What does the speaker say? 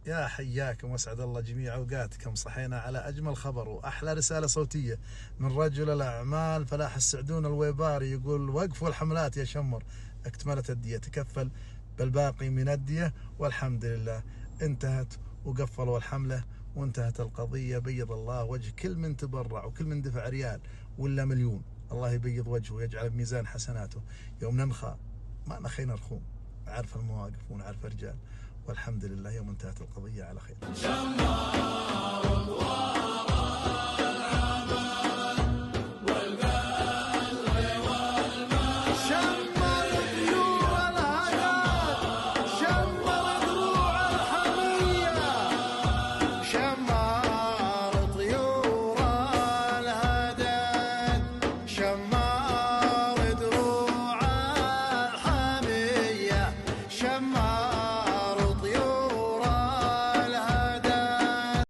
يا حياكم واسعد الله جميع اوقاتكم. صحينا على اجمل خبر واحلى رساله صوتيه من رجل الاعمال فلاح السعدون الويباري، يقول: وقفوا الحملات يا شمر، اكتملت الديه، تكفل بالباقي من الديه، والحمد لله انتهت وقفلوا الحمله وانتهت القضيه. بيض الله وجه كل من تبرع وكل من دفع ريال ولا مليون، الله يبيض وجهه ويجعل بميزان حسناته. يوم ننخى ما نخينا رخوم، عارف المواقف ونعرف الرجال، والحمد لله يوم انتهت القضية على خير.